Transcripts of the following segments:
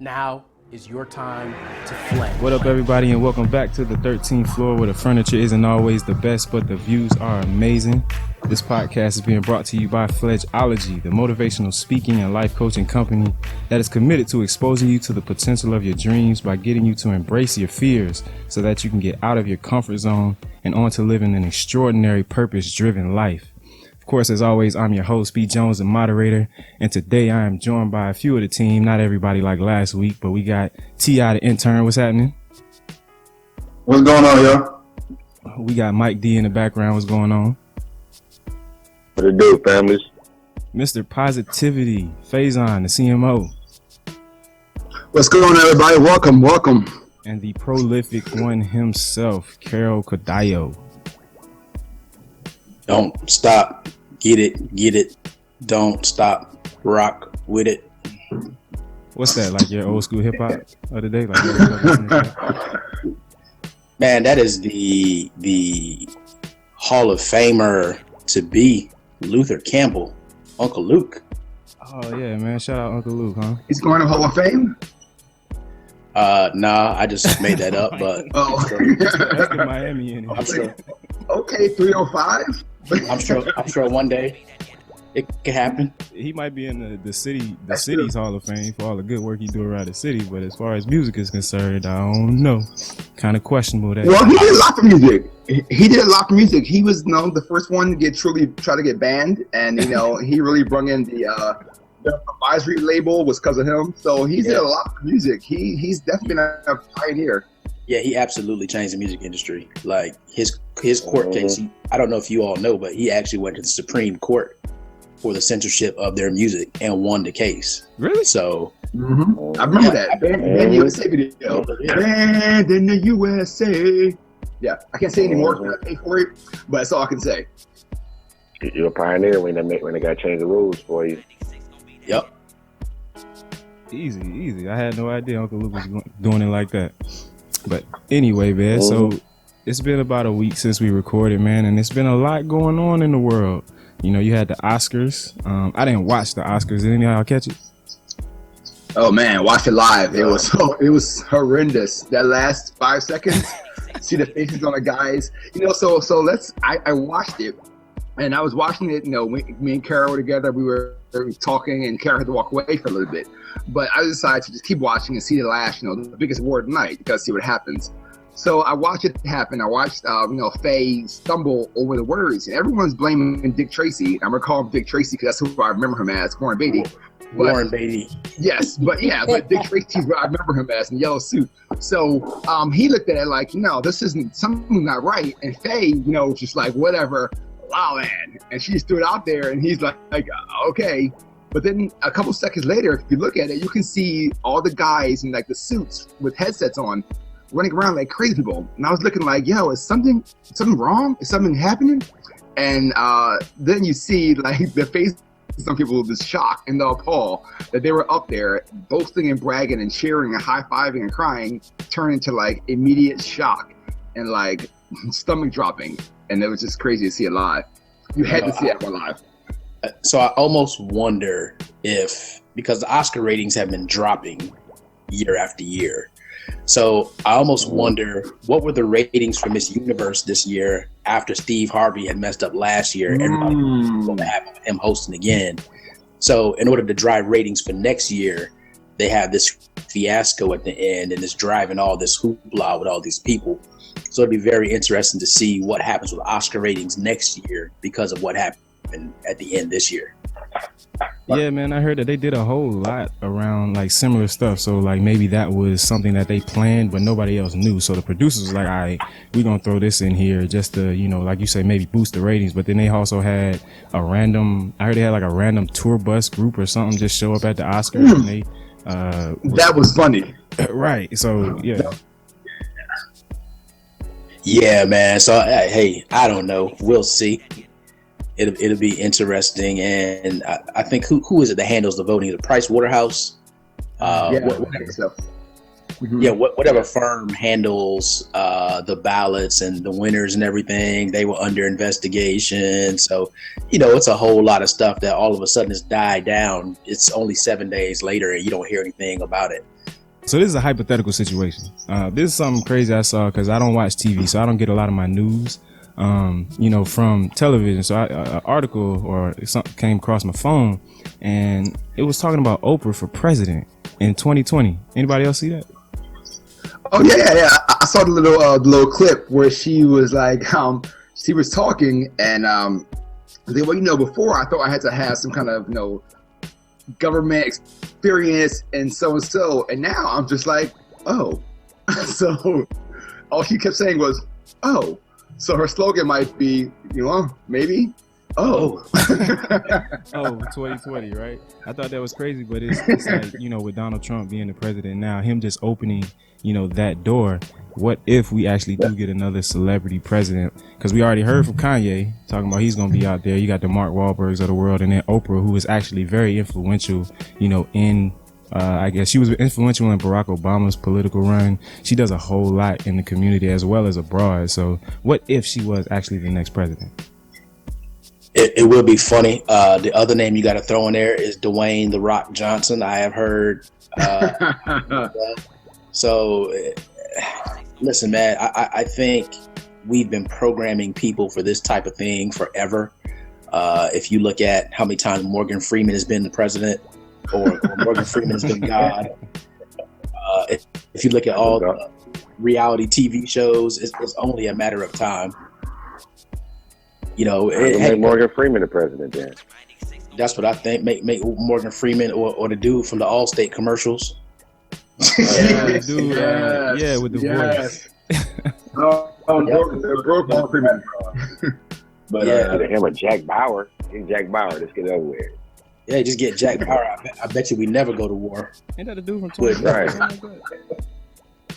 Now is your time to flame. What up, everybody, and welcome back to the 13th floor, where the furniture isn't always the best, but the views are amazing. This podcast is being brought to you by Fledgeology, the motivational speaking and life coaching company that is committed to exposing you to the potential of your dreams by getting you to embrace your fears so that you can get out of your comfort zone and on to living an extraordinary purpose-driven life. Of course, as always, I'm your host, B. Jones, the moderator, and today I am joined by a few of the team. Not everybody like last week, but we got T.I. the intern. What's happening? What's going on, yo? We got Mike D in the background. What's going on? What it do, families? Mr. Positivity, Faison, the CMO. What's going on, everybody? Welcome. And the prolific one himself, Carol Cadillo. Don't stop. Get it. Don't stop. Rock with it. What's that, like your old school hip hop of the day? Man, that is the Hall of Famer to be, Luther Campbell, Uncle Luke. Oh yeah, man. Shout out Uncle Luke, huh? He's going to Hall of Fame? Nah, I just made that up, but Oh. That's the Miami in I'm it. sure, Okay, 305. I'm sure one day it could happen. He might be in the city's Hall of Fame for all the good work he do around the city, but as far as music is concerned, I don't know. Kind of questionable that. Well, he did a lot of music. He did a lot of music. He was the first one to try to get banned, and he really brought in the advisory label was because of him. So he did a lot of music. He's definitely been a pioneer. Yeah, he absolutely changed the music industry. Like his court case, I don't know if you all know, but he actually went to the Supreme Court for the censorship of their music and won the case. Really? So I remember that. Banned in the USA video. Banned in the USA. Yeah, I can't say anymore because I pay for it, but that's all I can say. You're a pioneer when they got to change the rules for you. Yep. Easy. I had no idea Uncle Luke was doing it like that. But anyway, man, so it's been about a week since we recorded, man, and it's been a lot going on in the world. You had the Oscars. I didn't watch the Oscars. Did any of y'all catch it? Oh man, watch it live. It was horrendous. That last 5 seconds, see the faces on the guys. I watched it, and I was watching it. Me and Carol were together. We were talking, and Carol had to walk away for a little bit. But I decided to just keep watching and see the last, the biggest award of the night. You gotta see what happens. So I watched it happen. I watched, Faye stumble over the words, and everyone's blaming Dick Tracy. I'm gonna call him Dick Tracy because that's who I remember him as, Warren Beatty. Warren Beatty. Yes, but Dick Tracy's what I remember him as in the yellow suit. So he looked at it like, no, this isn't something not right. And Faye, just like whatever, wow, man. And she stood out there, and he's like okay. But then a couple seconds later, if you look at it, you can see all the guys in like the suits with headsets on, running around like crazy people. And I was looking like, yo, is something wrong? Is something happening? And then you see like the face of some people with this shock and the appall that they were up there boasting and bragging and cheering and high-fiving and crying turn into like immediate shock and like stomach dropping. And it was just crazy to see it live. You had to see that one live. So I almost wonder if, because the Oscar ratings have been dropping year after year, so I almost wonder what were the ratings for Miss Universe this year after Steve Harvey had messed up last year. Everybody was going to have him hosting again. So in order to drive ratings for next year, they have this fiasco at the end, and it's driving all this hoopla with all these people. So it'd be very interesting to see what happens with Oscar ratings next year because of what happened at the end this year. Yeah, man, I heard that they did a whole lot around like similar stuff. So like maybe that was something that they planned, but nobody else knew. So the producers was like, all right, we're going to throw this in here just to, like you say, maybe boost the ratings. But then they also had I heard they had like a random tour bus group or something just show up at the Oscars. And they, that was funny. Right. So, yeah. Yeah, man. So, hey, I don't know. We'll see. It'll be interesting, and I think who is it that handles the voting? The Price Waterhouse. Whatever firm handles the ballots and the winners and everything, they were under investigation. So, it's a whole lot of stuff that all of a sudden has died down. It's only 7 days later, and you don't hear anything about it. So this is a hypothetical situation. This is something crazy I saw because I don't watch TV, so I don't get a lot of my news, from television. So an article or something came across my phone, and it was talking about Oprah for president in 2020. Anybody else see that? Oh yeah. I saw the little clip where she was like, she was talking, and before I thought I had to have some kind of government experience and so, and now I'm just like, oh. So all she kept saying was, oh. So her slogan might be, maybe, oh. Oh, 2020, right? I thought that was crazy, but it's like, with Donald Trump being the president now, him just opening, that door. What if we actually do get another celebrity president? Because we already heard from Kanye talking about he's going to be out there. You got the Mark Wahlbergs of the world, and then Oprah, who is actually very influential, in I guess she was influential in Barack Obama's political run. She does a whole lot in the community as well as abroad. So what if she was actually the next president? It will be funny. The other name you got to throw in there is Dwayne "The Rock" Johnson. I have heard. So listen, man, I think we've been programming people for this type of thing forever. If you look at how many times Morgan Freeman has been the president, or Morgan Freeman has been God. If you look at all the reality TV shows, it's only a matter of time. Make Morgan Freeman the president then. That's what I think. Make Morgan Freeman or the dude from the Allstate commercials. Yes, with the voice. Broke Morgan Freeman. But either him or Jack Bauer. Get Jack Bauer. Let's get over with. Yeah, just get Jack Bauer. I bet you we never go to war. Ain't that a dude from 20? Right.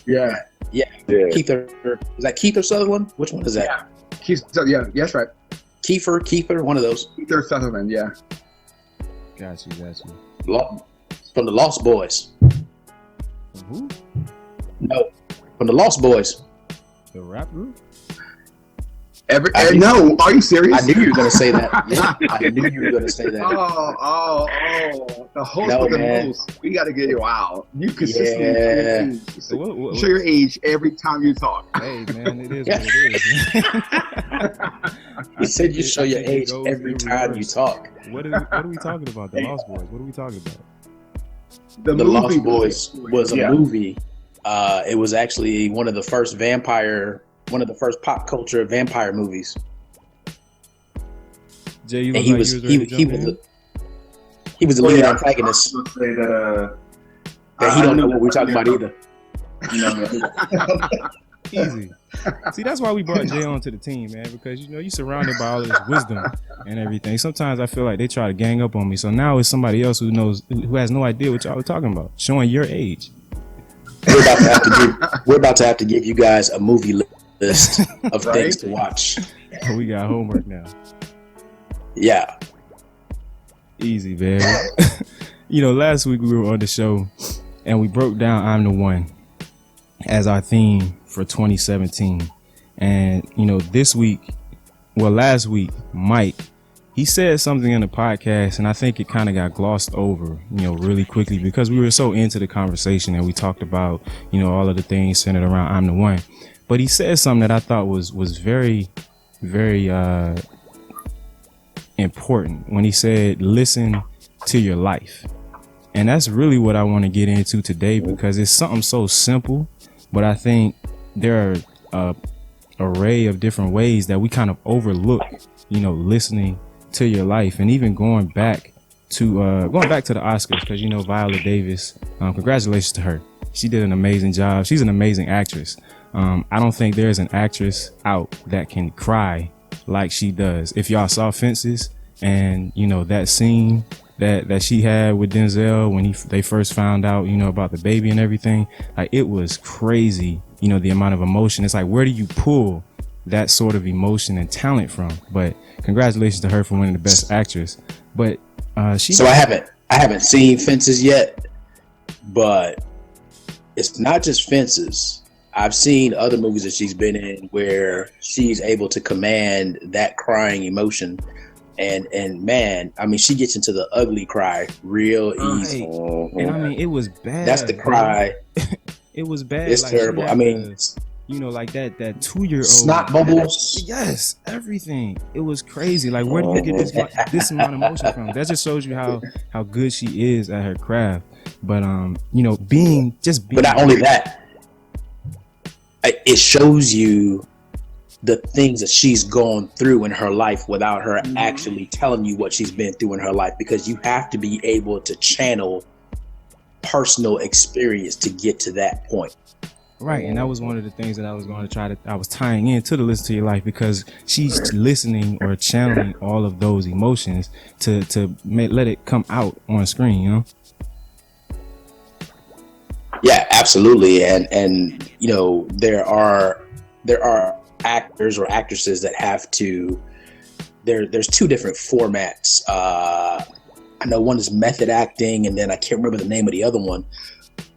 Yeah. Keith, is that Keith or Sutherland? Which one is that? Yeah. Keith, that's right. Kiefer, one of those. Keith or Sutherland, yeah. Got you. From the Lost Boys. Who? No, from the Lost Boys. The rap group? No, are you serious? I knew you were going to say that. I knew you were going to say that. Oh. The host with the most. We got to get you out. You consistently show your age every time you talk. Hey, man, it is what it is. You said you show your age every time you talk. What are we talking about? The Lost Boys. What are we talking about? The Lost Boys was a movie. It was actually one of the first pop culture vampire movies. Jay, you and he was the lead antagonist. Say that he don't know what we're talking about either. Easy. See, that's why we brought Jay onto the team, man, because you're surrounded by all this wisdom and everything. Sometimes I feel like they try to gang up on me. So now it's somebody else who has no idea what y'all are talking about, showing your age. We're about to have to give you guys a movie list of things to watch. We got homework now. Yeah. Easy, man. Last week we were on the show and we broke down "I'm the One" as our theme for 2017. And, last week, Mike, he said something in the podcast, and I think it kind of got glossed over, really quickly because we were so into the conversation and we talked about, all of the things centered around "I'm the One." But he said something that I thought was very, very important when he said, listen to your life. And that's really what I want to get into today because it's something so simple, but I think there are array of different ways that we kind of overlook, listening to your life. And even going back to the Oscars, because Viola Davis, congratulations to her. She did an amazing job. She's an amazing actress. I don't think there's an actress out that can cry like she does. If y'all saw Fences and that scene that she had with Denzel when they first found out about the baby and everything, like, it was crazy. The amount of emotion. It's like, where do you pull that sort of emotion and talent from? But congratulations to her for winning the Best Actress. But I haven't seen Fences yet, but it's not just Fences. I've seen other movies that she's been in where she's able to command that crying emotion. And man, I mean, she gets into the ugly cry real easy. And I mean, it was bad. That's the cry. it was bad. It's Like terrible. I mean, like that 2-year-old snot bubbles. Yes, everything. It was crazy. Like, where do you get this amount of emotion from? That just shows you how good she is at her craft. But being. But not only that, it shows you the things that she's gone through in her life without her actually telling you what she's been through in her life, because you have to be able to channel personal experience to get to that point. Right, and that was one of the things that I was going to I was tying into the Listen to Your Life, because she's listening or channeling all of those emotions to let it come out on screen, you know? Yeah, absolutely. And there are actors or actresses that have to, there's two different formats. I know one is method acting, and then I can't remember the name of the other one,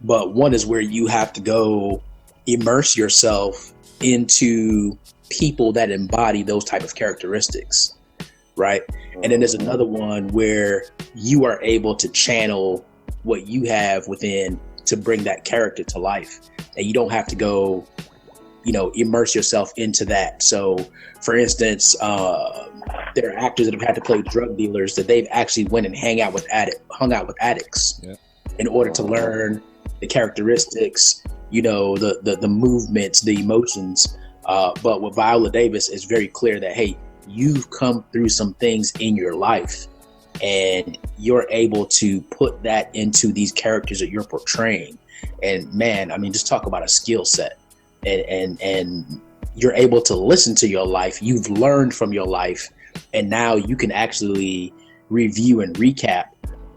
but one is where you have to go immerse yourself into people that embody those type of characteristics, right? And then there's another one where you are able to channel what you have within to bring that character to life, and you don't have to go immerse yourself into that. So for instance, there are actors that have had to play drug dealers that they've actually went and hung out with addicts in order to learn the characteristics, the movements, the emotions. But with Viola Davis, it's very clear that, hey, you've come through some things in your life, and you're able to put that into these characters that you're portraying. And man, I mean, just talk about a skill set. And you're able to listen to your life. You've learned from your life, and now you can actually review and recap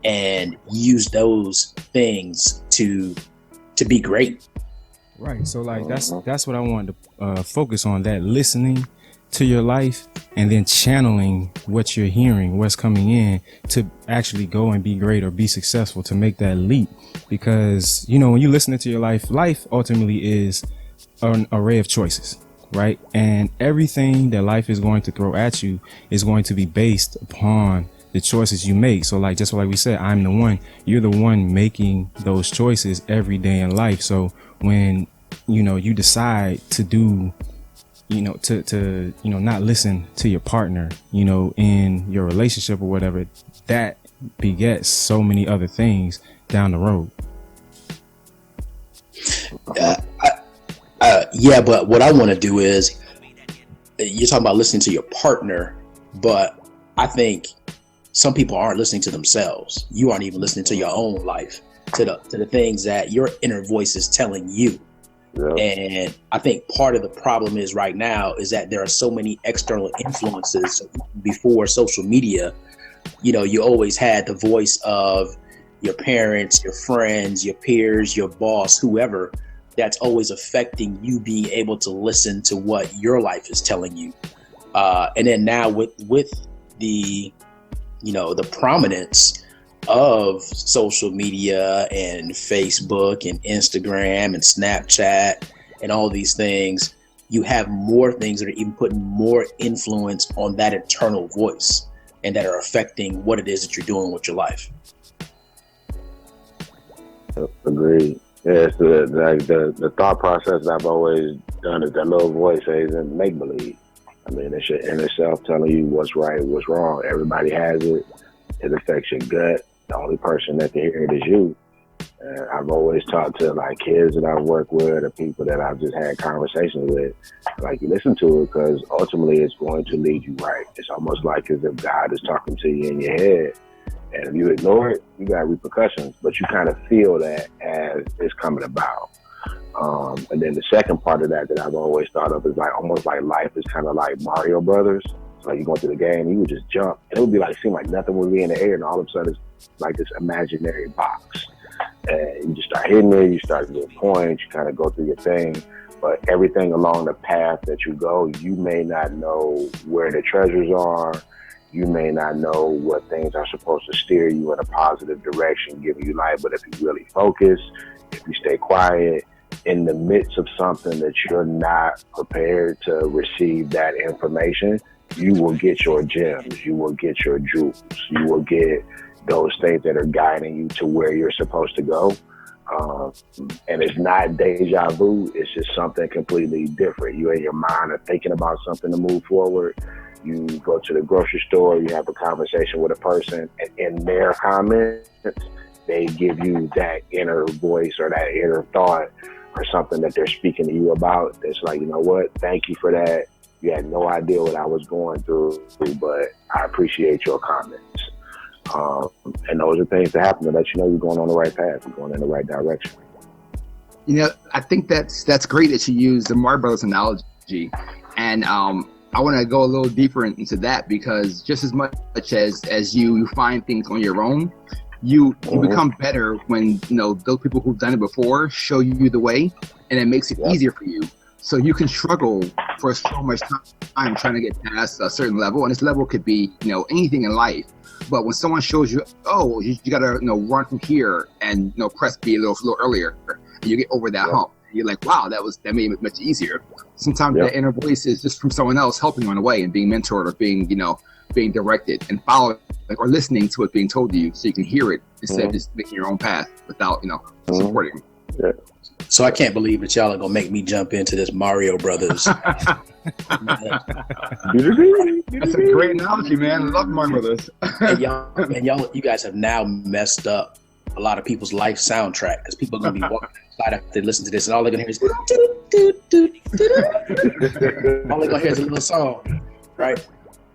and use those things to be great. Right. So like that's what I wanted to focus on, that listening to your life and then channeling what you're hearing, what's coming in, to actually go and be great or be successful, to make that leap. Because when you listen to your life ultimately is an array of choices, right? And everything that life is going to throw at you is going to be based upon the choices you make. So like, just like we said, you're the one making those choices every day in life. So when you decide to do to not listen to your partner in your relationship or whatever, that begets so many other things down the road. Yeah, but what I want to do is, you're talking about listening to your partner, but I think some people aren't listening to themselves. You aren't even listening to your own life, to the things that your inner voice is telling you. Yeah. And I think part of the problem is right now is that there are so many external influences. Before social media, you always had the voice of your parents, your friends, your peers, your boss, whoever, that's always affecting you being able to listen to what your life is telling you. And then now with the, the prominence of social media and Facebook and Instagram and Snapchat and all these things, you have more things that are even putting more influence on that internal voice and that are affecting what it is that you're doing with your life. Agreed. Yeah, it's the thought process that I've always done is that little voice says in make believe. I mean, it's your inner self telling you what's right, what's wrong. Everybody has it. It affects your gut. The only person that can hear it is you. And I've always talked to like kids that I've worked with or people that I've just had conversations with. Like, you listen to it because ultimately it's going to lead you right. It's almost like as if God is talking to you in your head. And if you ignore it, you got repercussions, but you kind of feel that as it's coming about. And then the second part of that I've always thought of is like almost like life is kind of like Mario Brothers. So like you go through the game, you would just jump, and it would be like seem like nothing would be in the air, and all of a sudden it's like this imaginary box. And you just start hitting it, you start to get points, you kind of go through your thing. But everything along the path that you go, you may not know where the treasures are. You may not know what things are supposed to steer you in a positive direction, giving you life. But if you really focus, if you stay quiet, in the midst of something that you're not prepared to receive that information, you will get your gems, you will get your jewels, you will get those things that are guiding you to where you're supposed to go. And it's not deja vu. It's just something completely different. You in your mind are thinking about something to move forward. You go to the grocery store, you have a conversation with a person, and in their comments, they give you that inner voice or that inner thought or something that they're speaking to you about. It's like, you know what? Thank you for that. You had no idea what I was going through, but I appreciate your comments. And those are things that happen to let you know you're going on the right path, you're going in the right direction. You know, I think that's great that you use the Mario Brothers analogy, and I want to go a little deeper into that, because just as much as you find things on your own, you become better when, you know, those people who've done it before show you the way, and it makes it easier for you. So you can struggle for so much time trying to get past a certain level, and this level could be, you know, anything in life. But when someone shows you, oh, you gotta, you know, run from here and, you know, press B a little earlier, and you get over that hump. You're like, wow, that made it much easier. Sometimes that inner voice is just from someone else helping you on the way and being mentored or being, you know, being directed and following, like, or listening to it being told to you, so you can hear it instead of just making your own path without, you know, supporting. Yeah. So I can't believe that y'all are gonna make me jump into this Mario Brothers. That's a great analogy, man. I love Mario Brothers. You guys have now messed up a lot of people's life soundtrack, because people are gonna be walking outside after they listen to this, and all they're gonna hear is all they're gonna hear is a little song, right?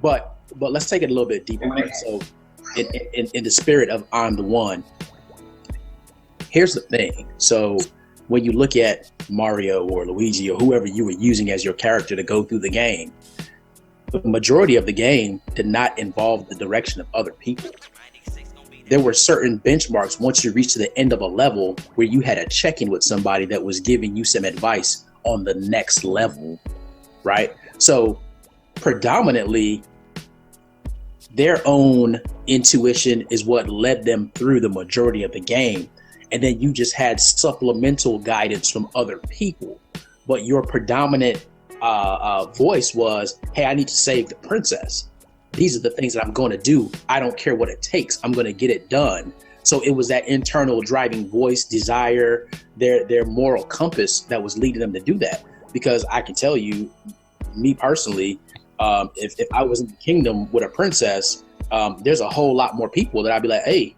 But let's take it a little bit deeper. Right? So, in the spirit of I'm the one, here's the thing. So, when you look at Mario or Luigi or whoever you were using as your character to go through the game, the majority of the game did not involve the direction of other people. There were certain benchmarks once you reached to the end of a level where you had a check-in with somebody that was giving you some advice on the next level, right? So predominantly, their own intuition is what led them through the majority of the game. And then you just had supplemental guidance from other people. But your predominant voice was, hey, I need to save the princess. These are the things that I'm going to do. I don't care what it takes. I'm going to get it done. So it was that internal driving voice, desire, their moral compass that was leading them to do that. Because I can tell you, me personally, if I was in the kingdom with a princess, there's a whole lot more people that I'd be like, hey,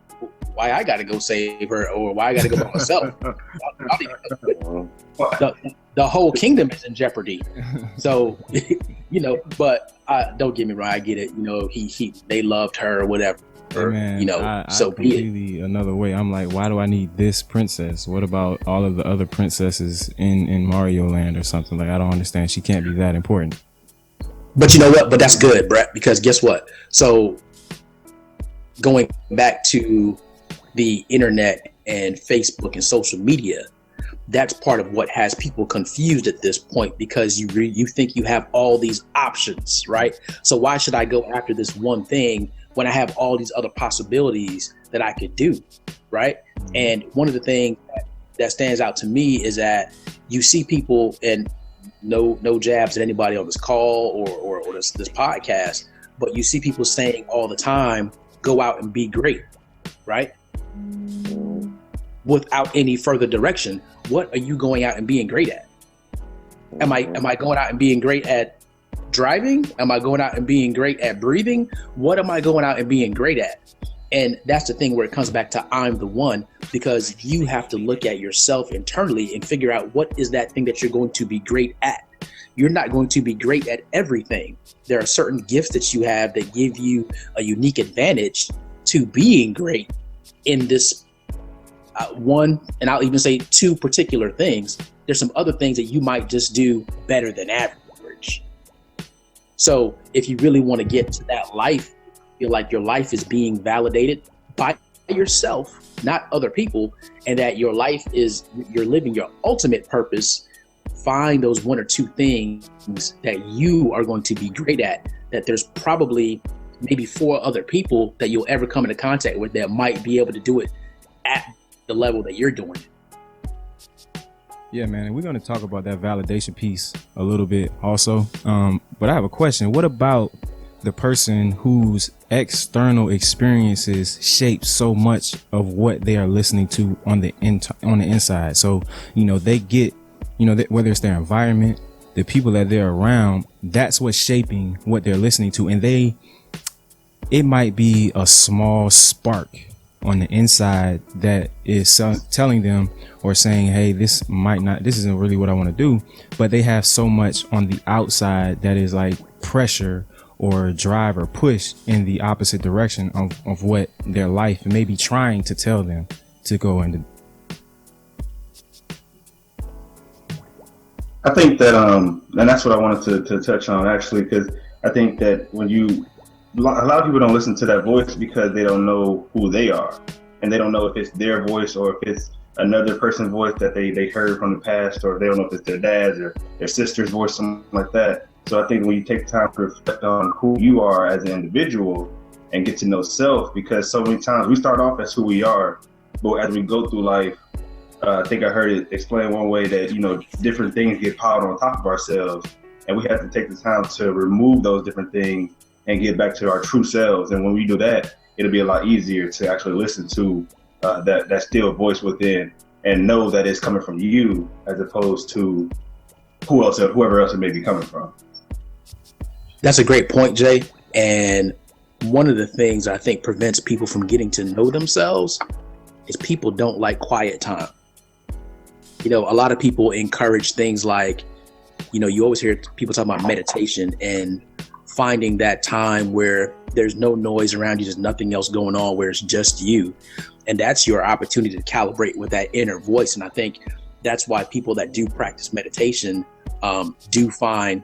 why I got to go save her, or why I got to go by myself? The whole kingdom is in jeopardy. So, you know, but don't get me wrong, I get it. You know, they loved her or whatever. Hey man, you know, I so completely another way. I'm like, why do I need this princess? What about all of the other princesses in Mario Land or something? Like, I don't understand. She can't be that important. But you know what? But that's good, Brett, because guess what? So going back to the internet and Facebook and social media, that's part of what has people confused at this point, because you think you have all these options, right? So why should I go after this one thing when I have all these other possibilities that I could do, right? And one of the things that stands out to me is that you see people, and no jabs at anybody on this call or this podcast, but you see people saying all the time, go out and be great, right? Without any further direction. What are you going out and being great at? Am I going out and being great at driving? Am I going out and being great at breathing? What am I going out and being great at? And that's the thing where it comes back to I'm the one, because you have to look at yourself internally and figure out what is that thing that you're going to be great at. You're not going to be great at everything. There are certain gifts that you have that give you a unique advantage to being great in this one, and I'll even say two particular things. There's some other things that you might just do better than average. So if you really want to get to that life, feel like your life is being validated by yourself, not other people, and that your life is, you're living your ultimate purpose, find those one or two things that you are going to be great at, that there's probably maybe 4 other people that you'll ever come into contact with that might be able to do it at the level that you're doing it. Yeah, man, and we're going to talk about that validation piece a little bit also. But I have a question. What about the person whose external experiences shape so much of what they are listening to on the inside. So, they get, whether it's their environment, the people that they're around, that's what's shaping what they're listening to. And it might be a small spark on the inside that is telling them or saying, hey, this isn't really what I want to do. But they have so much on the outside that is like pressure or drive or push in the opposite direction of what their life may be trying to tell them to go into. I think that, and that's what I wanted to touch on actually, because I think that a lot of people don't listen to that voice because they don't know who they are, and they don't know if it's their voice or if it's another person's voice that they heard from the past, or they don't know if it's their dad's or their sister's voice, something like that. So I think when you take time to reflect on who you are as an individual and get to know self, because so many times we start off as who we are, but as we go through life, I think I heard it explained one way that, different things get piled on top of ourselves, and we have to take the time to remove those different things and get back to our true selves. And when we do that, it'll be a lot easier to actually listen to that still voice within and know that it's coming from you as opposed to whoever else it may be coming from. That's a great point, Jay. And one of the things I think prevents people from getting to know themselves is people don't like quiet time. A lot of people encourage things like, you always hear people talk about meditation and finding that time where there's no noise around you, there's nothing else going on, where it's just you. And that's your opportunity to calibrate with that inner voice. And I think that's why people that do practice meditation do find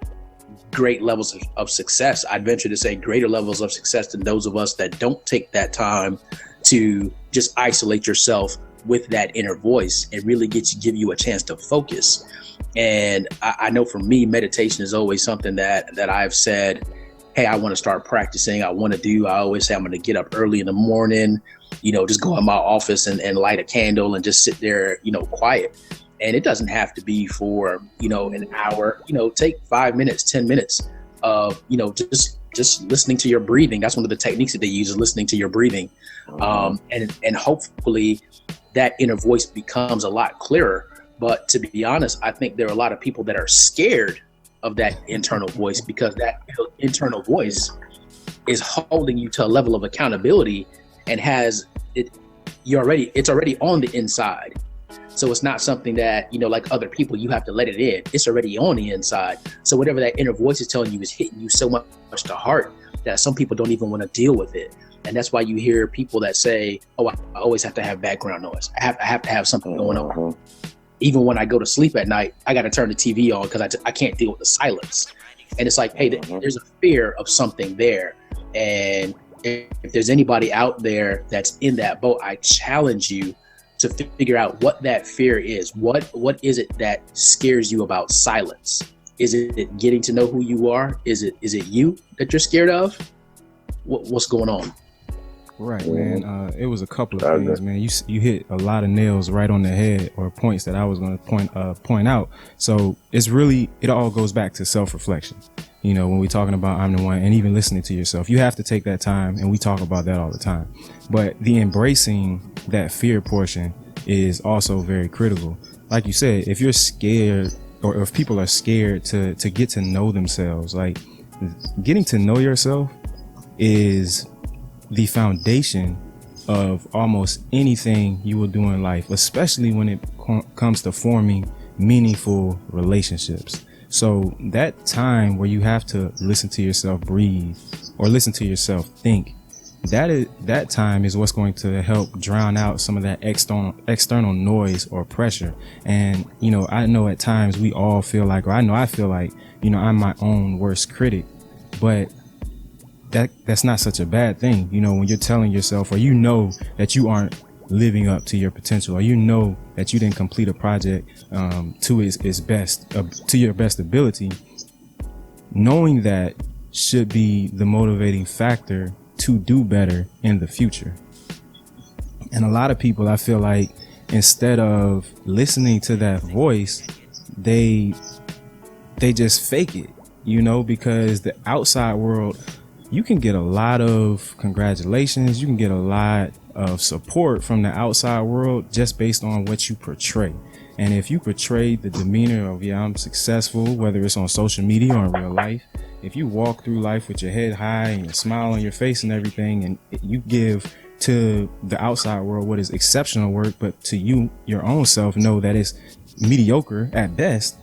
great levels of success. I'd venture to say greater levels of success than those of us that don't take that time to just isolate yourself with that inner voice and really give you a chance to focus. And I know for me, meditation is always something that I've said, hey, I want to start practicing. I want to do. I always say I'm going to get up early in the morning, just go in my office and light a candle and just sit there, quiet. And it doesn't have to be for, an hour, take 5 minutes, 10 minutes of, just listening to your breathing. That's one of the techniques that they use, is listening to your breathing. And hopefully that inner voice becomes a lot clearer. But to be honest, I think there are a lot of people that are scared of that internal voice, because that internal voice is holding you to a level of accountability and it's already on the inside. So it's not something that, like other people, you have to let it in. It's already on the inside. So whatever that inner voice is telling you is hitting you so much to heart that some people don't even want to deal with it. And that's why you hear people that say, oh, I always have to have background noise. I have to have something going on. Even when I go to sleep at night, I got to turn the TV on because I can't deal with the silence. And it's like, hey, there's a fear of something there. And if there's anybody out there that's in that boat, I challenge you to figure out what that fear is. What is it that scares you about silence? Is it getting to know who you are? Is it you that you're scared of? What's going on? Right, man. It was a couple of things, man. You hit a lot of nails right on the head, or points that I was going to point out. So it all goes back to self-reflection. When we're talking about I'm the one, and even listening to yourself, you have to take that time, and we talk about that all the time. But the embracing that fear portion is also very critical. Like you said, if you're scared, or if people are scared to get to know themselves, like getting to know yourself is the foundation of almost anything you will do in life, especially when it comes to forming meaningful relationships. So that time where you have to listen to yourself breathe, or listen to yourself think, that time is what's going to help drown out some of that external noise or pressure. And I know at times we all feel like, or I feel like, I'm my own worst critic, but that's not such a bad thing. When you're telling yourself, or that you aren't living up to your potential, or that you didn't complete a project to its best, to your best ability, knowing that should be the motivating factor to do better in the future. And a lot of people, I feel like, instead of listening to that voice, they just fake it, because the outside world you can get a lot of congratulations. You can get a lot of support from the outside world just based on what you portray. And if you portray the demeanor of, yeah, I'm successful, whether it's on social media or in real life, if you walk through life with your head high and a smile on your face and everything, and you give to the outside world what is exceptional work, but to you, your own self, know that it's mediocre at best,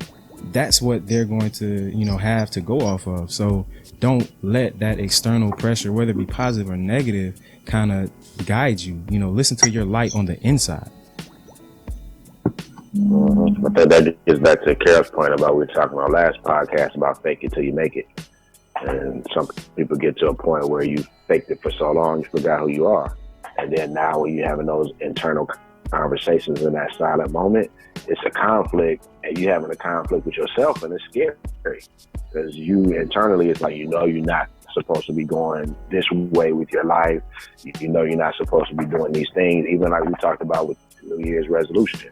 that's what they're going to, have to go off of. So don't let that external pressure, whether it be positive or negative, kind of guide you. Listen to your light on the inside. I think that gets back to Carol's point about we were talking about last podcast about fake it till you make it. And some people get to a point where you faked it for so long, you forgot who you are. And then now when you're having those internal conversations in that silent moment, it's a conflict, and you're having a conflict with yourself, and it's scary because you internally, it's like, you're not supposed to be going this way with your life. You're not supposed to be doing these things, even like we talked about with New Year's resolution.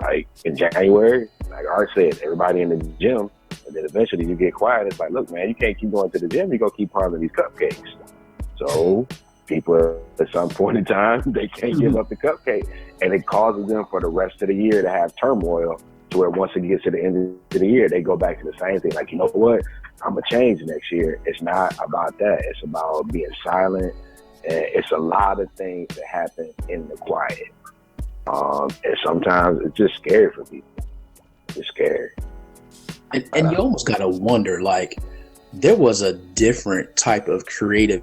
Like in January, like Art said, everybody in the gym, and then eventually you get quiet. It's like, look, man, you can't keep going to the gym. You're going to keep harming these cupcakes. So people at some point in time, they can't give up the cupcake. And it causes them for the rest of the year to have turmoil to where once it gets to the end of the year, they go back to the same thing. Like, you know what? I'm going to change next year. It's not about that. It's about being silent. And it's a lot of things that happen in the quiet. And sometimes it's just scary for people. It's scary. And you almost got to wonder, like, there was a different type of creative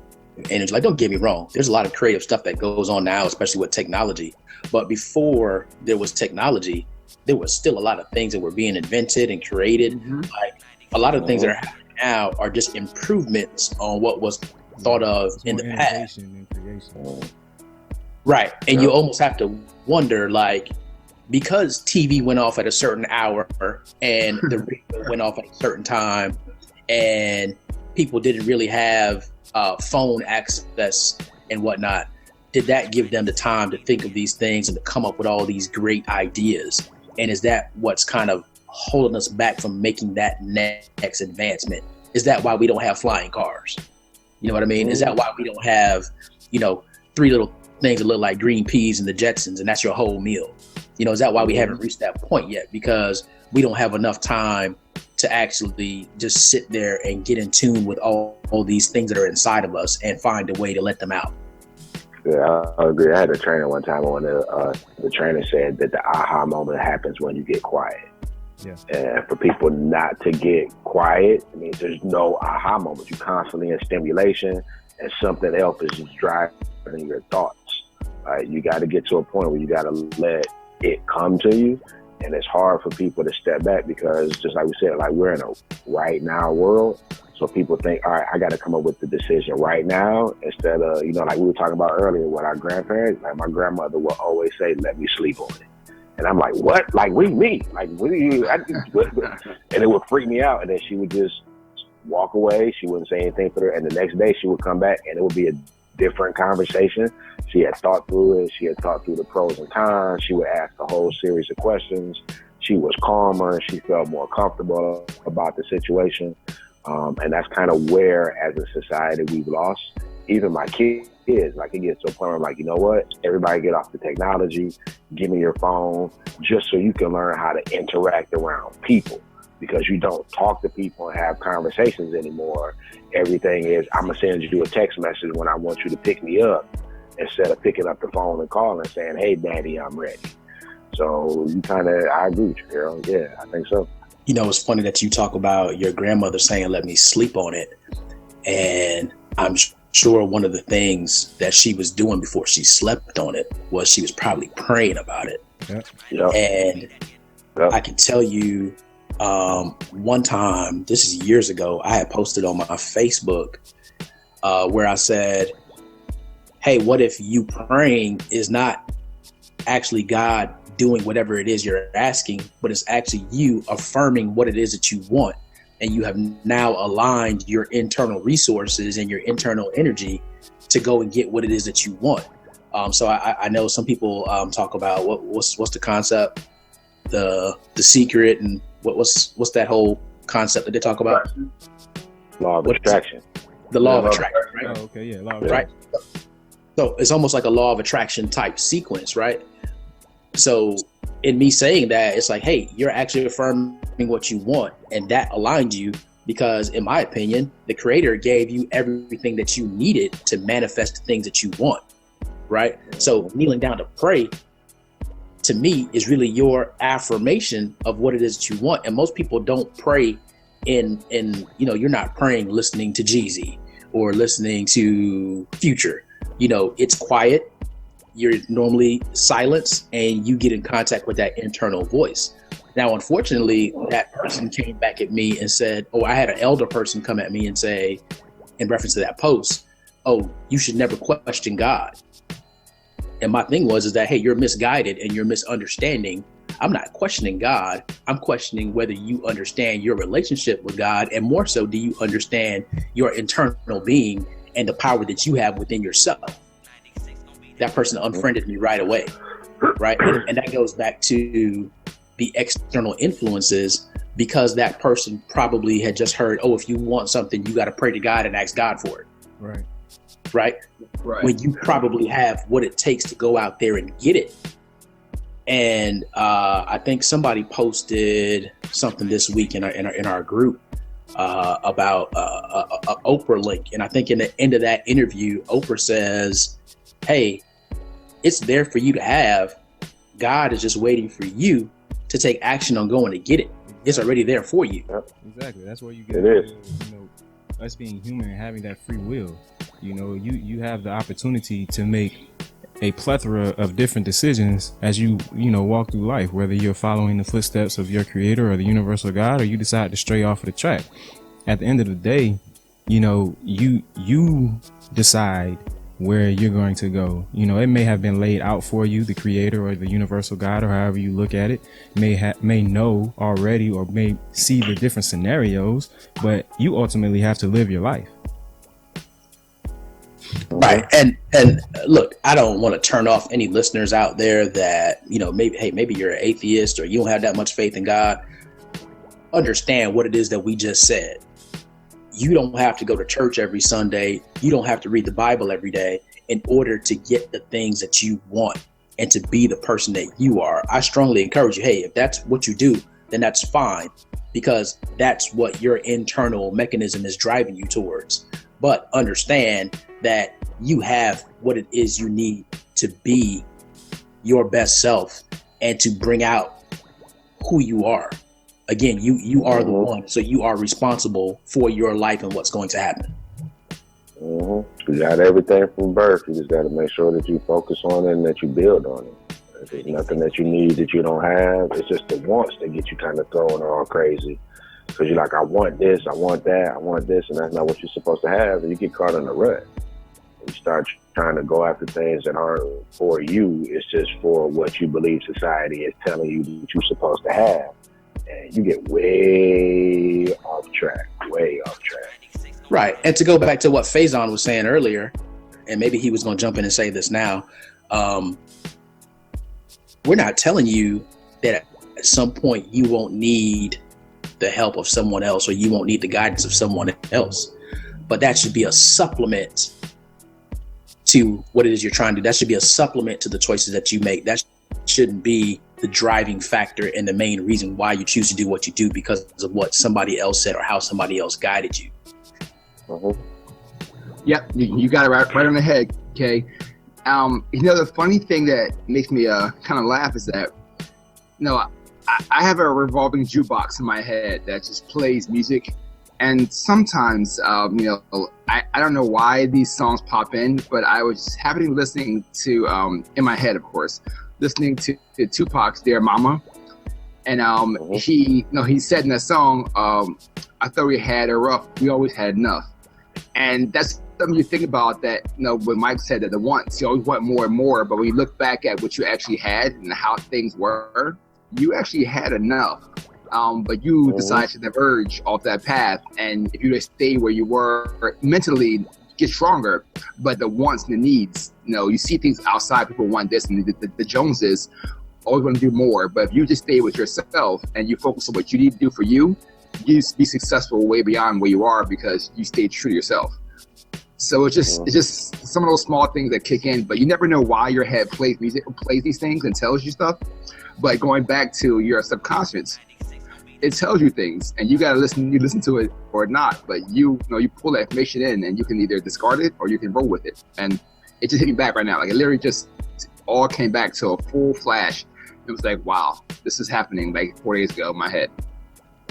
energy. Like, don't get me wrong, there's a lot of creative stuff that goes on now, especially with technology. But before there was technology, there was still a lot of things that were being invented and created. Like, a lot of things that are happening now are just improvements on what was thought of in the past. Right. And you almost have to wonder, like, because TV went off at a certain hour and the radio went off at a certain time, and people didn't really have phone access and whatnot, did that give them the time to think of these things and to come up with all these great ideas? And is that what's kind of holding us back from making that next advancement? Is that why we don't have flying cars? You know what I mean? Is that why we don't have, 3 little things that look like green peas and the Jetsons, and that's your whole meal? Is that why we haven't reached that point yet? Because we don't have enough time to actually just sit there and get in tune with all these things that are inside of us and find a way to let them out. Yeah, I agree. I had a trainer one time when the trainer said that the aha moment happens when you get quiet. Yeah. And for people not to get quiet, it means there's no aha moment. You're constantly in stimulation, and something else is just driving your thoughts. You got to get to a point where you got to let it come to you. And it's hard for people to step back because, just like we said, like, we're in a right now world. So people think, all right, I got to come up with the decision right now instead of, like we were talking about earlier with our grandparents. Like, my grandmother would always say, let me sleep on it. And I'm like, what? Like, what do you mean? Like, what do you, and it would freak me out. And then she would just walk away. She wouldn't say anything for her. And the next day she would come back and it would be a different conversation. She had thought through it. She had thought through the pros and cons. She would ask a whole series of questions. She was calmer. She felt more comfortable about the situation. And that's kind of where, as a society, we've lost. Even my kids, like, it gets to a point where I'm like, you know what? Everybody get off the technology. Give me your phone just so you can learn how to interact around people, because you don't talk to people and have conversations anymore. Everything is, I'm going to send you a text message when I want you to pick me up, instead of picking up the phone and calling and saying, hey, Daddy, I'm ready. So I agree with you, Carol. Yeah, I think so. It's funny that you talk about your grandmother saying, let me sleep on it. And I'm sure one of the things that she was doing before she slept on it was she was probably praying about it. Yep. And Yep. I can tell you, one time, this is years ago, I had posted on my Facebook where I said, hey, what if you praying is not actually God doing whatever it is you're asking, but it's actually you affirming what it is that you want. And you have now aligned your internal resources and your internal energy to go and get what it is that you want. So I know some people talk about what's the concept, the secret, and what's that whole concept that they talk about? Law of attraction. The law of attraction, Yeah. Oh, okay, yeah, law of right? attraction. So it's almost like a law of attraction type sequence, right? So in me saying that, it's like, hey, you're actually affirming what you want, and that aligned you because, in my opinion, the creator gave you everything that you needed to manifest the things that you want, right? So kneeling down to pray, to me, is really your affirmation of what it is that you want. And most people don't pray in you're not praying listening to Jeezy or listening to Future. It's quiet. You're normally silenced, and you get in contact with that internal voice. Now, unfortunately, that person came back at me and said, I had an elder person come at me and say, in reference to that post, you should never question God. And my thing is that, hey, you're misguided and you're misunderstanding. I'm not questioning God. I'm questioning whether you understand your relationship with God, and more so, do you understand your internal being and the power that you have within yourself? That person unfriended me right away, right? And that goes back to the external influences, because that person probably had just heard, if you want something, you got to pray to God and ask God for it. Right? When you probably have what it takes to go out there and get it. And I think somebody posted something this week in our group about a Oprah link. And I think in the end of that interview, Oprah says, hey, it's there for you to have. God is just waiting for you to take action on going to get it. It's already there for you. Exactly. That's where you get It is. Us being human and having that free will. You have the opportunity to make a plethora of different decisions as you walk through life, whether you're following the footsteps of your creator or the universal God, or you decide to stray off of the track. At the end of the day, you decide where you're going to go. It may have been laid out for you. The creator or the universal God, or however you look at it, may know already, or may see the different scenarios, but you ultimately have to live your life. Right. And look, I don't want to turn off any listeners out there that, maybe you're an atheist or you don't have that much faith in God. Understand what it is that we just said. You don't have to go to church every Sunday. You don't have to read the Bible every day in order to get the things that you want and to be the person that you are. I strongly encourage you, hey, if that's what you do, then that's fine, because that's what your internal mechanism is driving you towards. But understand that you have what it is you need to be your best self and to bring out who you are. Again, you are the one, so you are responsible for your life and what's going to happen. You got everything from birth. You just got to make sure that you focus on it and that you build on it. If there's nothing that you need that you don't have, it's just the wants that get you kind of throwing all crazy. Because you're like, I want this, I want that, I want this, and that's not what you're supposed to have. And you get caught in a rut. You start trying to go after things that aren't for you. It's just for what you believe society is telling you that you're supposed to have. And you get way off track. Right. And to go back to what Faison was saying earlier, and maybe he was going to jump in and say this now, we're not telling you that at some point you won't need the help of someone else, or you won't need the guidance of someone else. But that should be a supplement to what it is you're trying to do. That should be a supplement to the choices that you make. That shouldn't be the driving factor and the main reason why you choose to do what you do, because of what somebody else said or how somebody else guided you. Yep, you got it right on the head, Kay. The funny thing that makes me kind of laugh is that, I have a revolving jukebox in my head that just plays music, and sometimes, I don't know why these songs pop in, but I was happening listening to, in my head, of course, listening to Tupac's "Dear Mama," and he said in that song, "I thought we had it rough, we always had enough," and that's something you think about. That when Mike said that the wants, you always want more and more, but when you look back at what you actually had and how things were, you actually had enough. But you decided to diverge off that path, and if you just stay where you were mentally, get stronger. But the wants and the needs, you see things outside. People want this, and the Joneses always want to do more. But if you just stay with yourself and you focus on what you need to do for you, you be successful way beyond where you are, because you stay true to yourself. So it's just some of those small things that kick in, but you never know why your head plays these things and tells you stuff. But going back to your subconscious, it tells you things, and you gotta listen. You listen to it or not, but you pull that information in, and you can either discard it or you can roll with it. And it just hit me back right now. Like it literally just all came back to a full flash. It was like, wow, this is happening like 4 days ago in my head.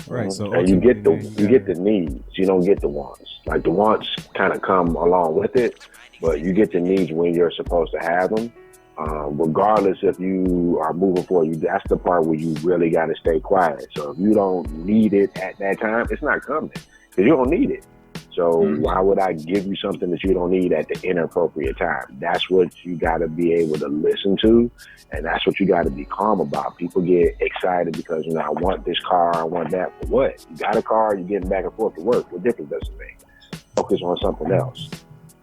Right. So and you get the needs. You don't get the wants. Like the wants kind of come along with it, but you get the needs when you're supposed to have them. Regardless if you are moving forward, that's the part where you really got to stay quiet. So if you don't need it at that time, it's not coming because you don't need it. So why would I give you something that you don't need at the inappropriate time? That's what you got to be able to listen to, and that's what you got to be calm about. People get excited because, I want this car, I want that. For what? You got a car, you're getting back and forth to work. What difference does it make? Focus on something else.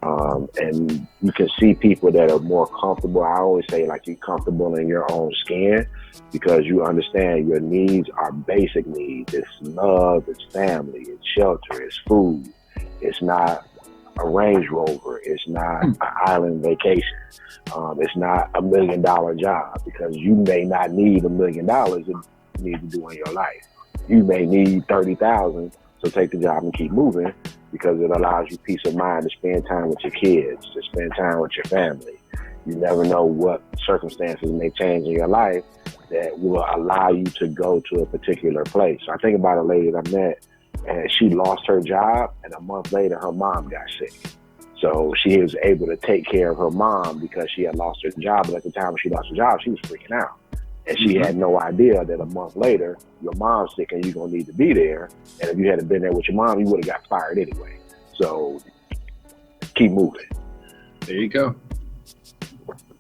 And you can see people that are more comfortable. I always say, like, you're comfortable in your own skin because you understand your needs are basic needs. It's love, it's family, it's shelter, it's food. It's not a Range Rover. It's not an island vacation. It's not $1 million job because you may not need $1 million that you need to do in your life. You may need 30,000, so take the job and keep moving because it allows you peace of mind to spend time with your kids, to spend time with your family. You never know what circumstances may change in your life that will allow you to go to a particular place. So I think about a lady that I met, and she lost her job, and a month later, her mom got sick. So she was able to take care of her mom because she had lost her job. But at the time when she lost her job, she was freaking out. And she had no idea that a month later, your mom's sick and you're going to need to be there. And if you hadn't been there with your mom, you would have got fired anyway. So keep moving. There you go.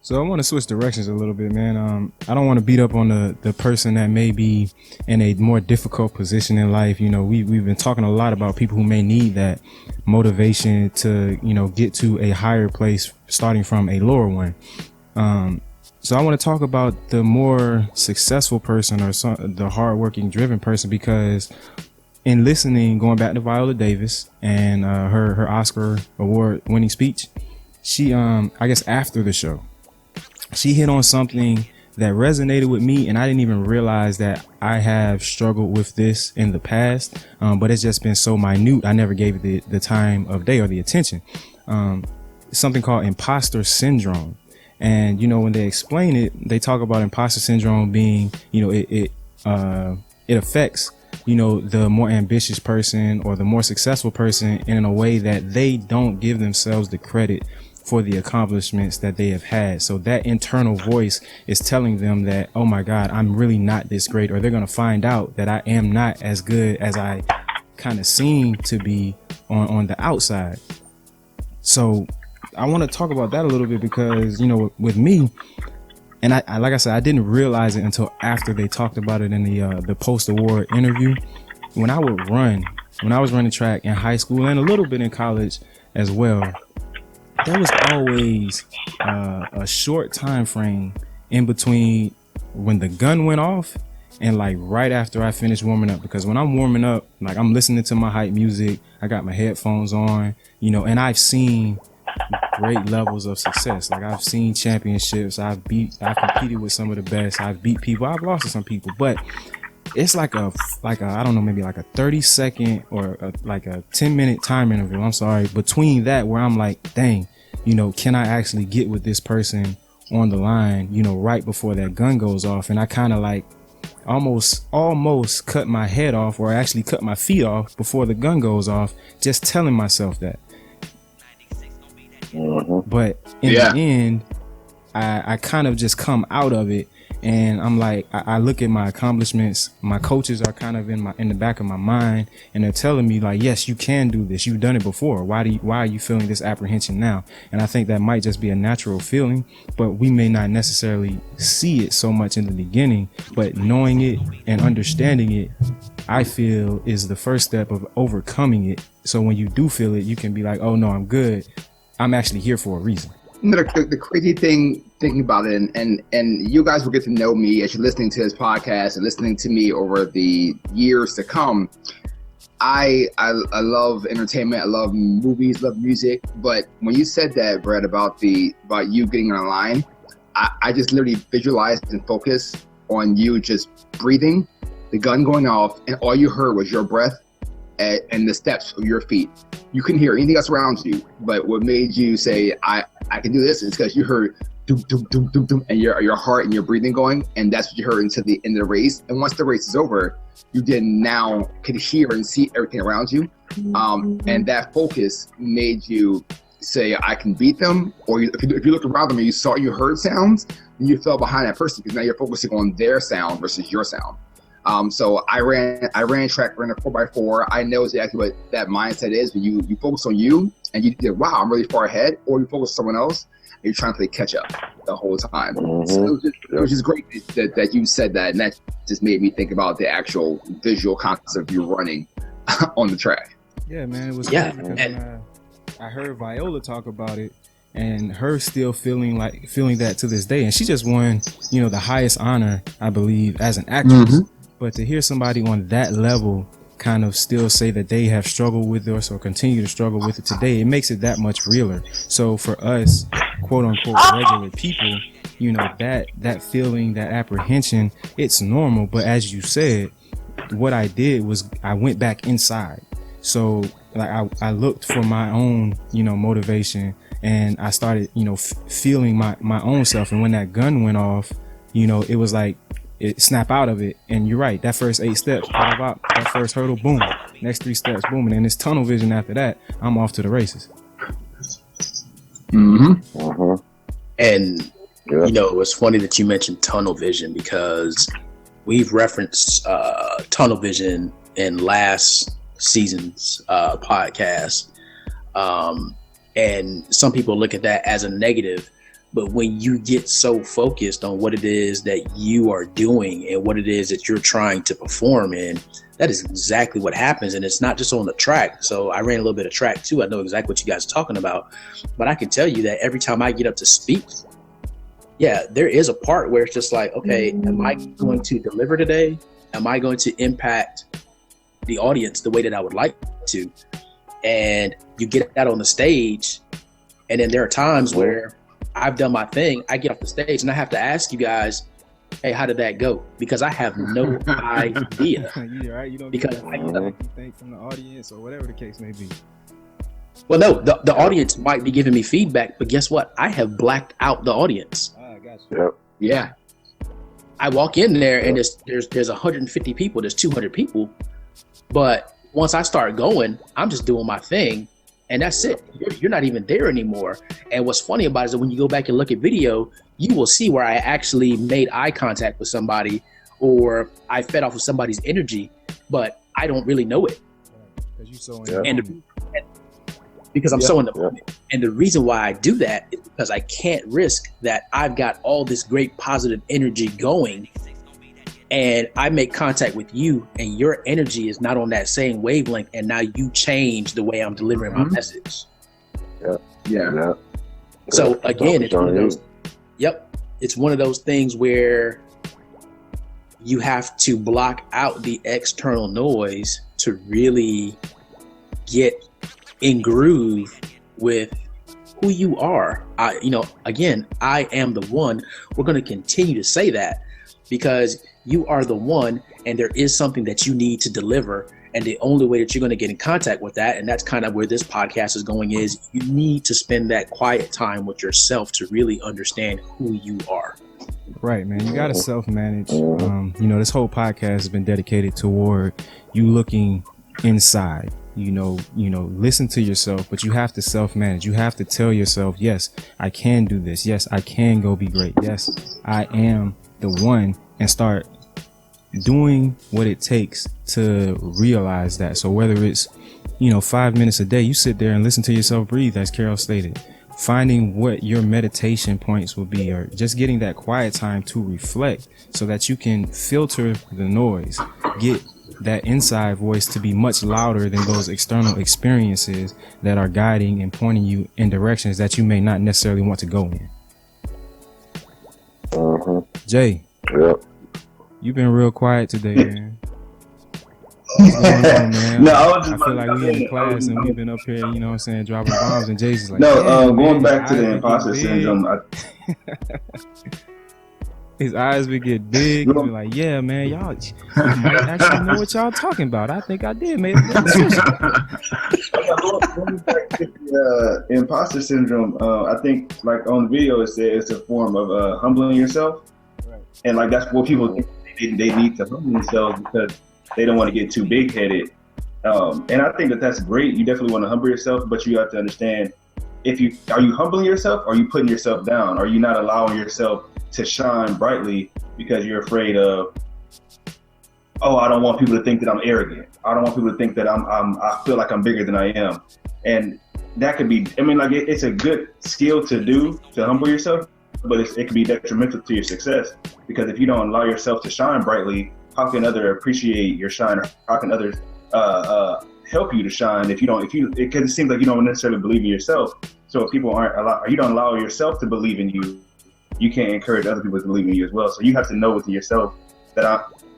So I want to switch directions a little bit, man. I don't want to beat up on the person that may be in a more difficult position in life. We've been talking a lot about people who may need that motivation to, get to a higher place starting from a lower one. So I want to talk about the more successful person or the hardworking, driven person, because in listening, going back to Viola Davis and her Oscar award winning speech, she, I guess after the show, she hit on something that resonated with me, and I didn't even realize that I have struggled with this in the past, but it's just been so minute. I never gave it the time of day or the attention. It's something called Imposter Syndrome. And, when they explain it, they talk about imposter syndrome being, it affects, the more ambitious person or the more successful person in a way that they don't give themselves the credit for the accomplishments that they have had. So that internal voice is telling them that, oh my God, I'm really not this great, or they're going to find out that I am not as good as I kind of seem to be on the outside. So I want to talk about that a little bit because, with me, and I like I said, I didn't realize it until after they talked about it in the post-award interview. When I was running track in high school and a little bit in college as well, there was always a short time frame in between when the gun went off and like right after I finished warming up. Because when I'm warming up, like I'm listening to my hype music, I got my headphones on, and I've seen great levels of success. Like I've seen championships, I've competed with some of the best, I've beat people, I've lost to some people, but it's like a I don't know, maybe like a 30-second or a 10-minute time interval, I'm sorry, between that where I'm like, dang, can I actually get with this person on the line, right before that gun goes off? And I kind of like almost cut my head off, or actually cut my feet off before the gun goes off, just telling myself that. But in the end, I kind of just come out of it, and I'm like, I look at my accomplishments. My coaches are kind of in the back of my mind, and they're telling me like, yes, you can do this. You've done it before. Why are you feeling this apprehension now? And I think that might just be a natural feeling, but we may not necessarily see it so much in the beginning. But knowing it and understanding it, I feel, is the first step of overcoming it. So when you do feel it, you can be like, oh no, I'm good. I'm actually here for a reason. The crazy thing thinking about it, and you guys will get to know me as you're listening to this podcast and listening to me over the years to come. I love entertainment. I love movies, love music. But when you said that, Brett, about you getting online, I just literally visualized and focused on you just breathing, the gun going off, and all you heard was your breath and the steps of your feet. You couldn't hear anything else around you. But what made you say, I can do this, is because you heard doom, doom, doom, doom, doom, and your heart and your breathing going, and that's what you heard until the end of the race. And once the race is over, you then now could hear and see everything around you. And that focus made you say, I can beat them. Or if you looked around them and you heard sounds, then you fell behind that person because now you're focusing on their sound versus your sound. So I ran track, ran a 4x4. I know exactly what that mindset is. When you focus on you and you think, wow, I'm really far ahead, or you focus on someone else and you're trying to play catch up the whole time. So it was just great that you said that, and that just made me think about the actual visual concept of you running on the track. Yeah, man, it was Yeah, crazy because I heard Viola talk about it, and her still feeling that to this day. And she just won, the highest honor, I believe, as an actress. But to hear somebody on that level kind of still say that they have struggled with this or continue to struggle with it today, it makes it that much realer. So for us, quote unquote, regular people, that feeling, that apprehension, it's normal. But as you said, what I did was I went back inside. So like I looked for my own, motivation, and I started, feeling my own self. And when that gun went off, it was like it snap out of it. And you're right, that first 8 steps, that first hurdle, boom, next 3 steps, boom, and then it's tunnel vision. After that, I'm off to the races. And it's funny that you mentioned tunnel vision, because we've referenced tunnel vision in last season's podcast, and some people look at that as a negative. But when you get so focused on what it is that you are doing and what it is that you're trying to perform in, that is exactly what happens. And it's not just on the track. So I ran a little bit of track too. I know exactly what you guys are talking about. But I can tell you that every time I get up to speak, there is a part where it's just like, okay, am I going to deliver today? Am I going to impact the audience the way that I would like to? And you get out on the stage, and then there are times where I've done my thing, I get off the stage, and I have to ask you guys, hey, how did that go? Because I have no idea. You're right. You don't because get what you think from the audience or whatever the case may be. Well, no, the audience might be giving me feedback, but guess what? I have blacked out the audience. I got you. Yep. Yeah. I walk in there and there's 150 people, there's 200 people, but once I start going, I'm just doing my thing, and that's it. You're not even there anymore. And what's funny about it is that when you go back and look at video, you will see where I actually made eye contact with somebody, or I fed off of somebody's energy, but I don't really know it. Because you so because I'm so in the moment. And the reason why I do that is because I can't risk that I've got all this great positive energy going, and I make contact with you and your energy is not on that same wavelength, and now you change the way I'm delivering my message. Yeah. So again, it's one of those, it's one of those things where you have to block out the external noise to really get in groove with who you are. Again, I am the one. We're going to continue to say that because you are the one, and there is something that you need to deliver. And the only way that you're going to get in contact with that, and that's kind of where this podcast is going, is you need to spend that quiet time with yourself to really understand who you are. Right, man. You got to self-manage. This whole podcast has been dedicated toward you looking inside. Listen to yourself, but you have to self-manage. You have to tell yourself, yes, I can do this. Yes, I can go be great. Yes, I am the one, and start doing what it takes to realize that. So whether it's, 5 minutes a day, you sit there and listen to yourself breathe, as Carol stated, finding what your meditation points will be, or just getting that quiet time to reflect so that you can filter the noise, get that inside voice to be much louder than those external experiences that are guiding and pointing you in directions that you may not necessarily want to go in. Jay, you've been real quiet today, man. What's going on, man? No, I was I just feel like we in I was class and we've just- been up here, you know what I'm saying, dropping bombs, and Jay's just like, no, yeah, man, going his back to eyes the be imposter getting syndrome. his eyes would get big. He'd be like, yeah, man, y'all, I might actually know what y'all talking about. I think I did make a good decision. Going back to the imposter syndrome, I think like on the video it said it's a form of humbling yourself, Right. and like that's what people think they need to humble themselves because they don't want to get too big headed. And I think that's great. You definitely want to humble yourself, but you have to understand are you humbling yourself or are you putting yourself down? Are you not allowing yourself to shine brightly because you're afraid of, oh, I don't want people to think that I'm arrogant. I don't want people to think that I feel like I'm bigger than I am. And that could be, I mean, like it's a good skill to do to humble yourself, but it can be detrimental to your success because if you don't allow yourself to shine brightly, how can others appreciate your shine? How can others help you to shine because it seems like you don't necessarily believe in yourself. So if people you don't allow yourself to believe in you, you can't encourage other people to believe in you as well. So you have to know within yourself that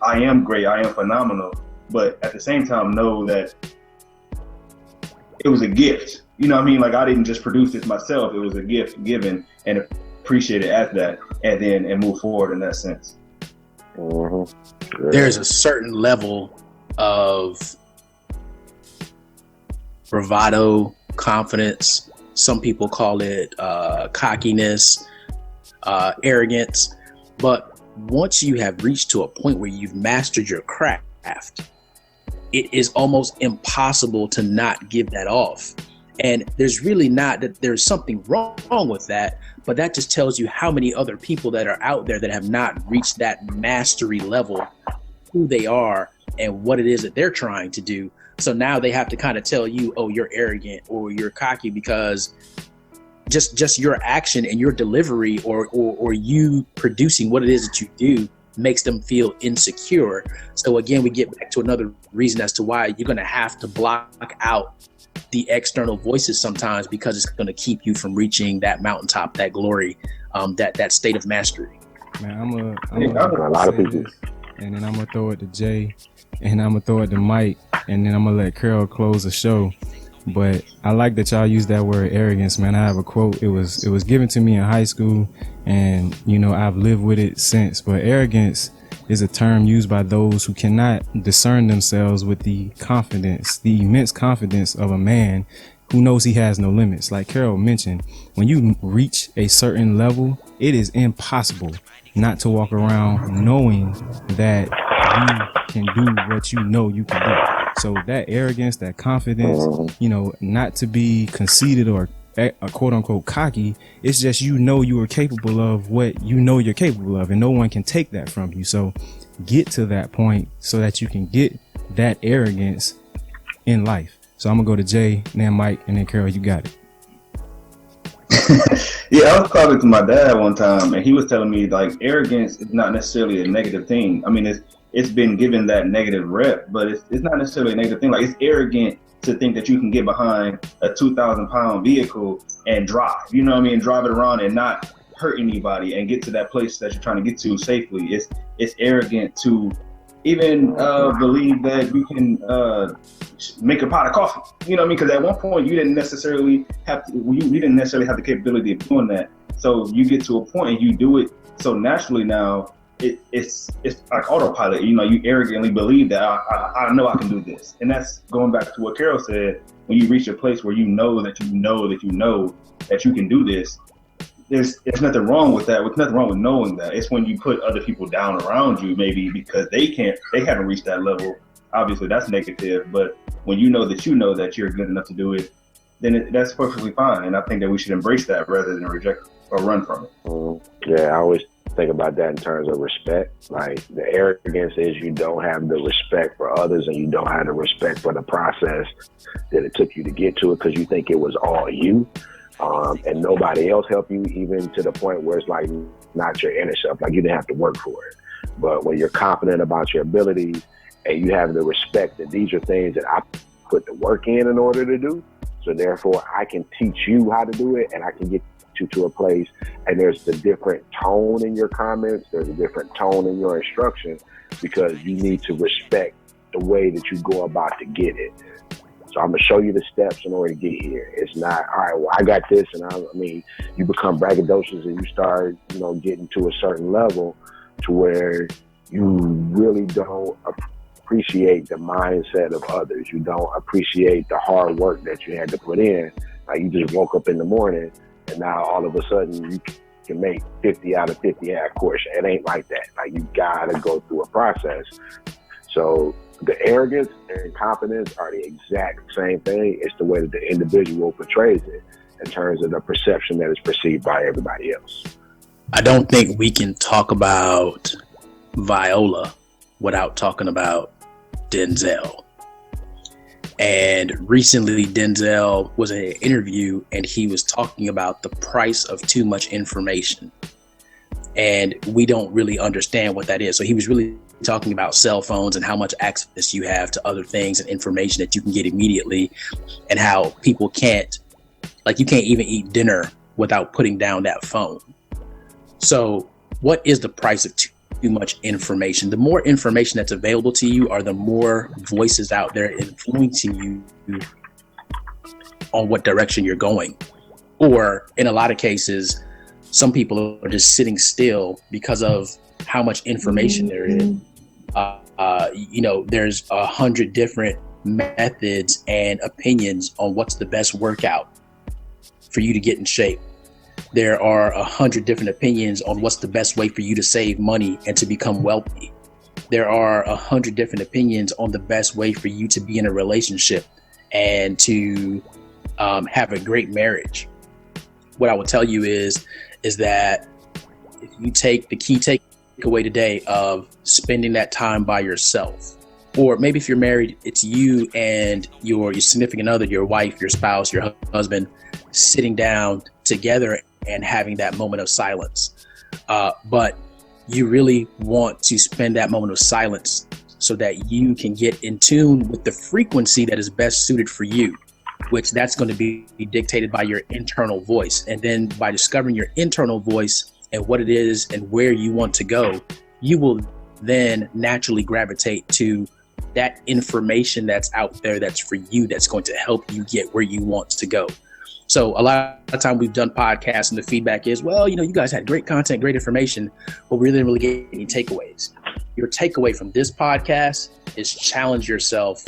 I am great, I am phenomenal, but at the same time know that it was a gift. You know what I mean? Like I didn't just produce this myself, it was a gift given and appreciate it as that and move forward in that sense. Mm-hmm. There's a certain level of bravado, confidence. Some people call it cockiness, arrogance. But once you have reached to a point where you've mastered your craft, it is almost impossible to not give that off. And there's really not that there's something wrong with that, but that just tells you how many other people that are out there that have not reached that mastery level, who they are and what it is that they're trying to do. So now they have to kind of tell you, oh, you're arrogant or you're cocky because just your action and your delivery or you producing what it is that you do makes them feel insecure. So again, we get back to another reason as to why you're going to have to block out the external voices sometimes because it's going to keep you from reaching that mountaintop, that glory, that state of mastery. Man, I'm A lot of people. And then I'm gonna throw it to Jay, and I'm gonna throw it to Mike, and then I'm gonna let Carol close the show. But I like that y'all use that word arrogance, man. I have a quote. It was given to me in high school, and you know I've lived with it since. But arrogance is a term used by those who cannot discern themselves with the immense confidence of a man who knows he has no limits. Like Carol mentioned, when you reach a certain level, it is impossible not to walk around knowing that you can do what you know you can do. So that arrogance, that confidence, you know, not to be conceited or quote unquote cocky, it's just you are capable of what you know you're capable of, and no one can take that from you. So get to that point so that you can get that arrogance in life. So I'm gonna go to Jay, then Mike, and then Carol. You got it. Yeah, I was talking to my dad one time, and he was telling me like arrogance is not necessarily a negative thing. I mean, it's been given that negative rep, but it's not necessarily a negative thing. Like it's arrogant to think that you can get behind a 2,000-pound vehicle and drive. You know what I mean? Drive it around and not hurt anybody and get to that place that you're trying to get to safely. It's arrogant to even believe that you can make a pot of coffee. You know what I mean? Because at one point you didn't necessarily have the capability of doing that. So you get to a point and you do it so naturally now. It's like autopilot. You know, you arrogantly believe that I know I can do this, and that's going back to what Carol said. When you reach a place where you know that you can do this, there's nothing wrong with that. There's nothing wrong with knowing that. It's when you put other people down around you, maybe because they haven't reached that level. Obviously, that's negative. But when you know that you're good enough to do it, then that's perfectly fine. And I think that we should embrace that rather than reject or run from it. Yeah, I always think about that in terms of respect. Like the arrogance is you don't have the respect for others and you don't have the respect for the process that it took you to get to it because you think it was all you. And nobody else helped you, even to the point where it's like not your inner self, like you didn't have to work for it. But when you're confident about your abilities and you have the respect that these are things that I put the work in order to do, so therefore I can teach you how to do it and I can get you to a place, and there's a different tone in your comments, there's a different tone in your instruction because you need to respect the way that you go about to get it. So I'm gonna show you the steps in order to get here. It's not, all right, well, I got this, and I mean, you become braggadocious and you start, getting to a certain level to where you really don't appreciate the mindset of others. You don't appreciate the hard work that you had to put in. Like, you just woke up in the morning and now all of a sudden you can make 50 out of 50 half course. It ain't like that. Like, you gotta go through a process. So the arrogance and confidence are the exact same thing. It's the way that the individual portrays it in terms of the perception that is perceived by everybody else. I don't think we can talk about Viola without talking about Denzel. And recently Denzel was in an interview and he was talking about the price of too much information. And we don't really understand what that is. So he was really talking about cell phones and how much access you have to other things and information that you can get immediately, and how people can't even eat dinner without putting down that phone. So what is the price of too much information? The more information that's available to you are the more voices out there influencing you on what direction you're going. Or in a lot of cases, some people are just sitting still because of how much information there is. There's 100 different methods and opinions on what's the best workout for you to get in shape. There are 100 different opinions on what's the best way for you to save money and to become wealthy. There are 100 different opinions on the best way for you to be in a relationship and to have a great marriage. What I will tell you is that if you take the key takeaway today of spending that time by yourself, or maybe if you're married, it's you and your significant other, your wife, your spouse, your husband, sitting down together and having that moment of silence. But you really want to spend that moment of silence so that you can get in tune with the frequency that is best suited for you, which that's going to be dictated by your internal voice. And then by discovering your internal voice and what it is and where you want to go, you will then naturally gravitate to that information that's out there that's for you, that's going to help you get where you want to go. So a lot of time we've done podcasts and the feedback is, well, you guys had great content, great information, but we didn't really get any takeaways. Your takeaway from this podcast is challenge yourself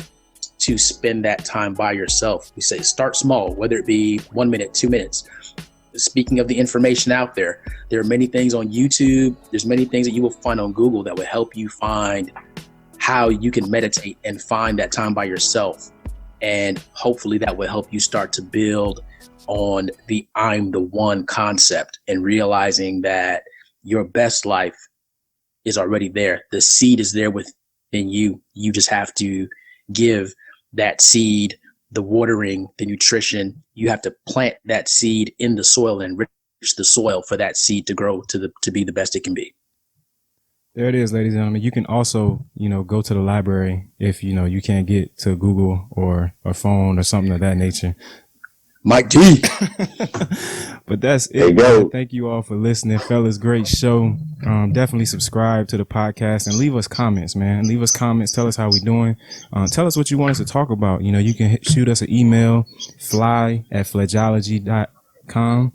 to spend that time by yourself. We say start small, whether it be 1 minute, 2 minutes. Speaking of the information out there are many things on YouTube. There's many things that you will find on Google that will help you find how you can meditate and find that time by yourself. And hopefully that will help you start to build on the I'm the one concept and realizing that your best life is already there. The seed is there within you. You just have to give that seed the watering, the nutrition. You have to plant that seed in the soil and enrich the soil for that seed to grow to be the best it can be. There it is, ladies and gentlemen. You can also, go to the library if, you can't get to Google or a phone or something of that nature. Mike G. But that's it. Man. Thank you all for listening, fellas. Great show. Definitely subscribe to the podcast and leave us comments, man. Leave us comments. Tell us how we doing. Tell us what you want us to talk about. You can shoot us an email, fly@fledgeology.com.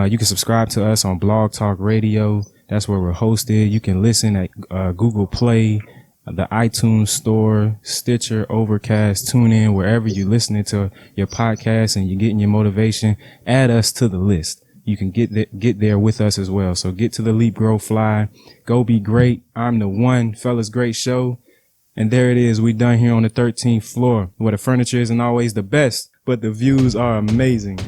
You can subscribe to us on Blog Talk Radio. That's where we're hosted. You can listen at Google Play, the iTunes Store, Stitcher, Overcast, TuneIn, wherever you're listening to your podcast and you're getting your motivation. Add us to the list. You can get there with us as well. So get to the Leap, Grow, Fly. Go be great. I'm the one. Fellas, great show. And there it is. We done here on the 13th floor, where the furniture isn't always the best, but the views are amazing.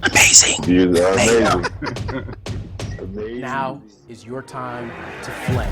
Amazing. Views are amazing. Now is your time to flank.